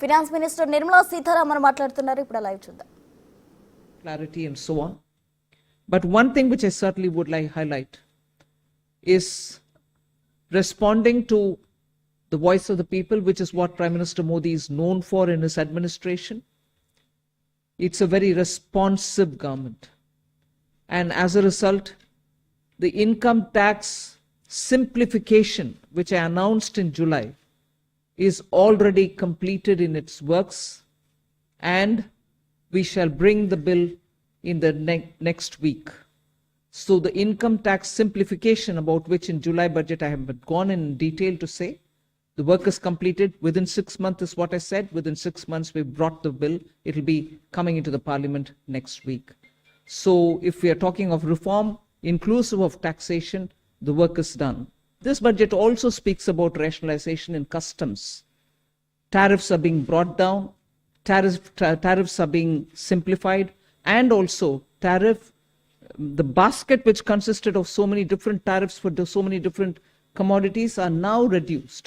Finance Minister Nirmala sitharaman మాట్లాడుతున్నారు ఇప్పుడు live చూద్దాం. Clarity and so on. But one thing which I certainly would like to highlight is responding to the voice of the people, which is what Prime Minister Modi is known for in his administration. It's a very responsive government. And as a result, the income tax simplification, which I announced in July, is already completed in its works, and we shall bring the bill in the next week. So the income tax simplification, about which in July budget I have gone in detail to say, the work is completed within 6 months is what I said. Within 6 months we brought the bill. It will be coming into the parliament next week. So if we are talking of reform inclusive of taxation, the work is done. This budget also speaks about rationalization in customs. Tariffs are being brought down, tariffs are being simplified, and also the basket which consisted of so many different tariffs for so many different commodities are now reduced.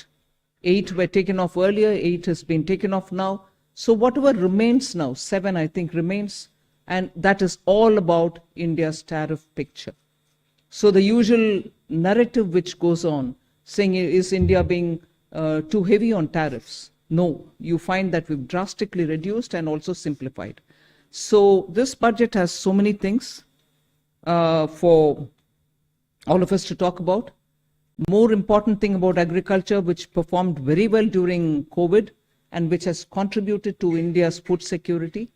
8 were taken off earlier, 8 has been taken off now. So whatever remains now, 7 I think remains, and that is all about India's tariff picture. So the usual narrative which goes on saying, is India being too heavy on tariffs? No, you find that we've drastically reduced and also simplified. So this budget has so many things for all of us to talk about. More important thing about agriculture, which performed very well during COVID and which has contributed to India's food security.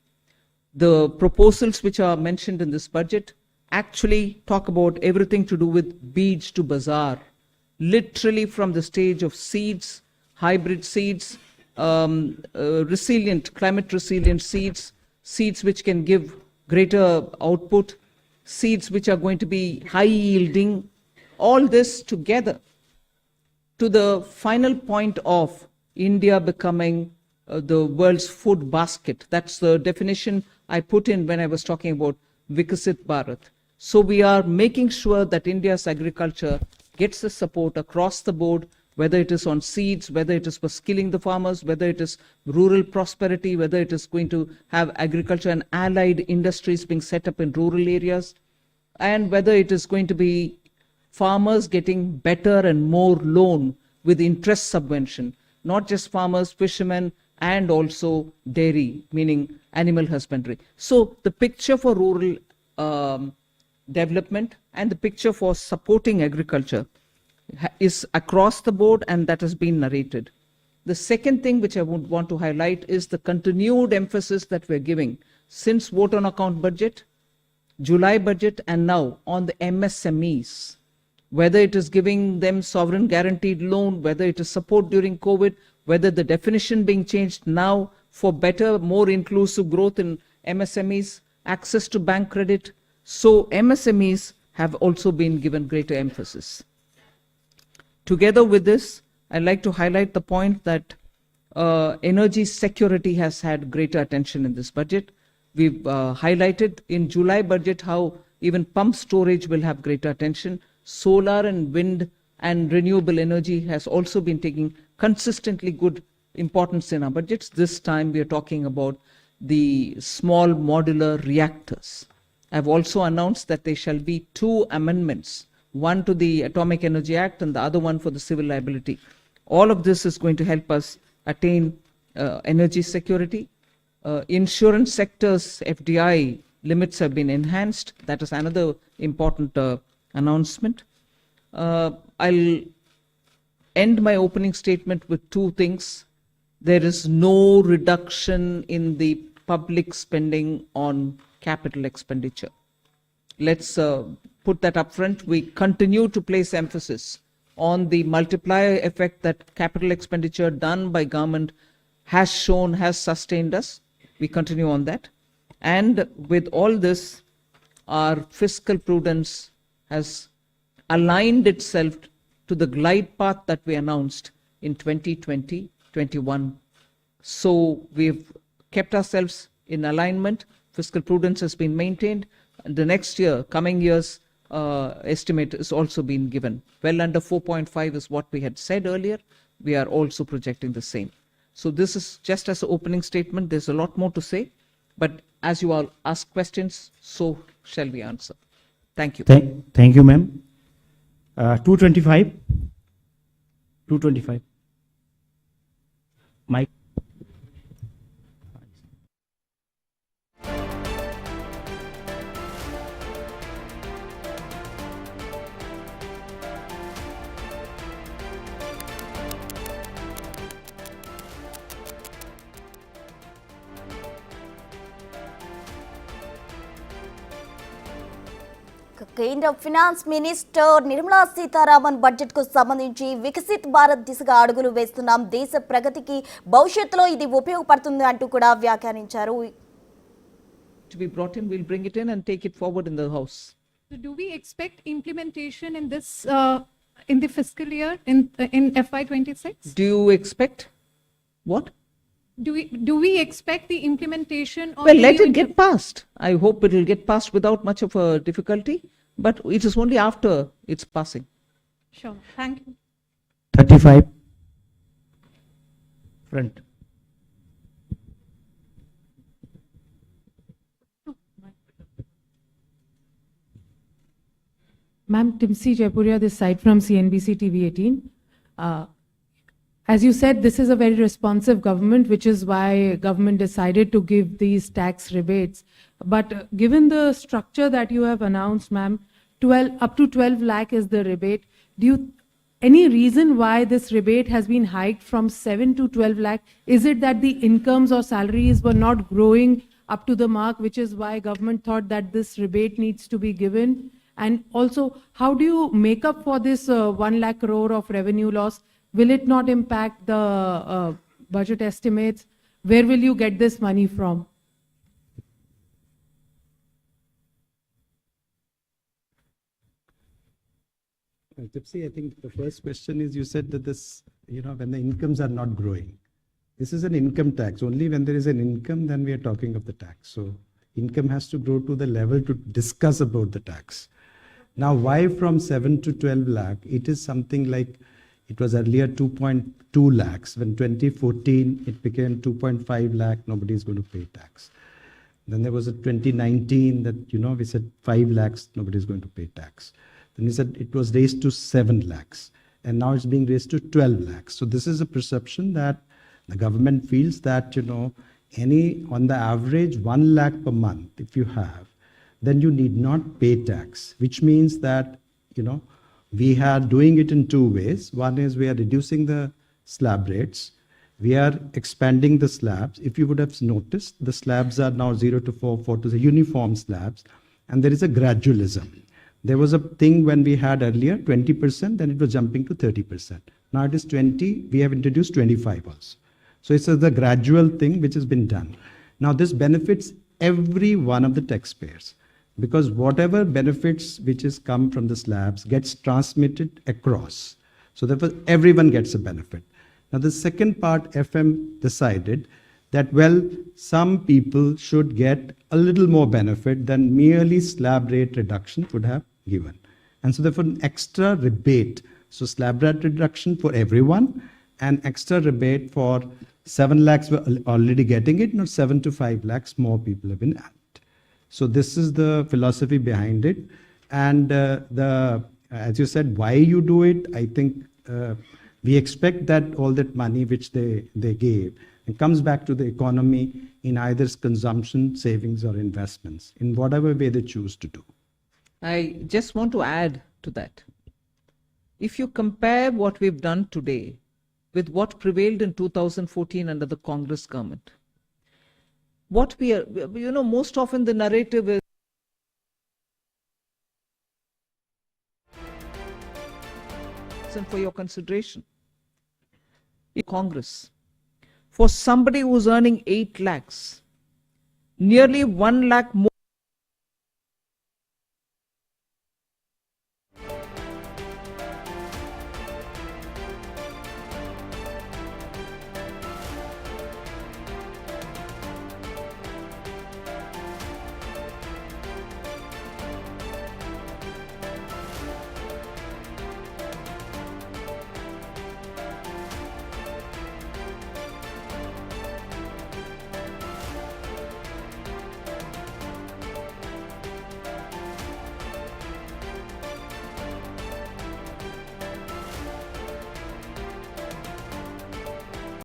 The proposals which are mentioned in this budget actually talk about everything to do with beej to bazaar, literally from the stage of seeds, hybrid seeds, climate resilient seeds which can give greater output, seeds which are going to be high yielding, all this together to the final point of India becoming the world's food basket. That's the definition I put in when I was talking about Vikasit Bharat. So we are making sure that India's agriculture gets the support across the board, whether it is on seeds, whether it is for skilling the farmers, whether it is rural prosperity, whether it is going to have agriculture and allied industries being set up in rural areas, and whether it is going to be farmers getting better and more loan with interest subvention, not just farmers, fishermen, and also dairy, meaning animal husbandry. So the picture for rural development and the picture for supporting agriculture is across the board, and that has been narrated. The second thing which I would want to highlight is the continued emphasis that we're giving since vote on account budget, July budget, and now on the MSMEs. Whether it is giving them sovereign guaranteed loan, whether it is support during COVID, whether the definition being changed now for better, more inclusive growth in MSMEs, access to bank credit. So MSMEs have also been given greater emphasis. Together with this, I'd like to highlight the point that energy security has had greater attention in this budget. We've highlighted in July budget how even pump storage will have greater attention. Solar and wind and renewable energy has also been taking consistently good importance in our budgets. This time we are talking about the small modular reactors. I've also announced that there shall be 2 amendments, one to the Atomic Energy Act and the other one for the civil liability. All of this is going to help us attain energy security. Insurance sector's FDI limits have been enhanced. That is another important announcement. I'll end my opening statement with 2 things. There is no reduction in the public spending on capital expenditure. Let's put that up front. We continue to place emphasis on the multiplier effect that capital expenditure done by government has shown, has sustained us. We continue on that. And with all this, our fiscal prudence has aligned itself to the glide path that we announced in 2020-21. So we've kept ourselves in alignment. Fiscal prudence has been maintained. And the next year, coming years, estimate is also been given. Well under 4.5 is what we had said earlier. We are also projecting the same. So this is just as an opening statement. There's a lot more to say, but as you all ask questions, so shall we answer. Thank you. Thank you, ma'am. 225. 225. Mike. కేంద్ర finance minister Nirmala Sitharaman budget కు సంబంధించి వికసిత్ భారత్ దిశగా అడుగులు వేస్తున్నాం, దేశ ప్రగతికి భవిష్యత్తులో ఇది ఉపయోగపడుతుంది అంటూ కూడా వ్యాఖ్యానించారు. To be brought in, we'll bring it in and take it forward in the House. So do we expect implementation in this in the fiscal year in FY26? Do you expect what? Do we expect the implementation of Well, the let new it get passed. I hope it will get passed without much of a difficulty, but it is only after it's passing. Sure. Thank you. 35. Front. Ma'am, Timsi Jaipuria, this side from CNBC TV 18. As you said, this is a very responsive government, which is why government decided to give these tax rebates. But given the structure that you have announced, ma'am, up to 12 lakh is the rebate. Any reason why this rebate has been hiked from 7 to 12 lakh? Is it that the incomes or salaries were not growing up to the mark, which is why government thought that this rebate needs to be given? And also, how do you make up for this 1 lakh crore of revenue loss? Will it not impact the budget estimates? Where will you get this money from? Tipsy, I think the first question is, you said that this, when the incomes are not growing. This is an income tax. Only when there is an income, then we are talking of the tax. So income has to grow to the level to discuss about the tax. Now, why from 7 to 12 lakh? It is something like, it was earlier 2.2 lakhs. When 2014, it became 2.5 lakh, nobody is going to pay tax. Then there was a 2019 that, we said 5 lakhs, nobody is going to pay tax. Then we said it was raised to 7 lakhs. And now it's being raised to 12 lakhs. So this is a perception that the government feels that, on the average 1 lakh per month, if you have, then you need not pay tax, which means that, we are doing it in two ways. One is we are reducing the slab rates. We are expanding the slabs. If you would have noticed, the slabs are now 0 to 4, 4 to the uniform slabs. And there is a gradualism. There was a thing when we had earlier 20%, then it was jumping to 30%. Now it is 20, we have introduced 25 also. So it's the gradual thing which has been done. Now this benefits every one of the taxpayers, because whatever benefits which has come from the slabs gets transmitted across. So therefore everyone gets a benefit. Now the second part, FM decided that, well, some people should get a little more benefit than merely slab rate reduction would have given. And so therefore an extra rebate. So slab rate reduction for everyone and extra rebate for 7 lakhs were already getting it, now 7 to 5 lakhs more people have been added. So this is the philosophy behind it. And as you said, why you do it, I think we expect that all that money which they gave, it comes back to the economy in either consumption, savings or investments, in whatever way they choose to do. I just want to add to that. If you compare what we've done today with what prevailed in 2014 under the Congress government, what we are, most often the narrative is and for your consideration. In Congress, for somebody who's earning 8 lakhs, nearly 1 lakh more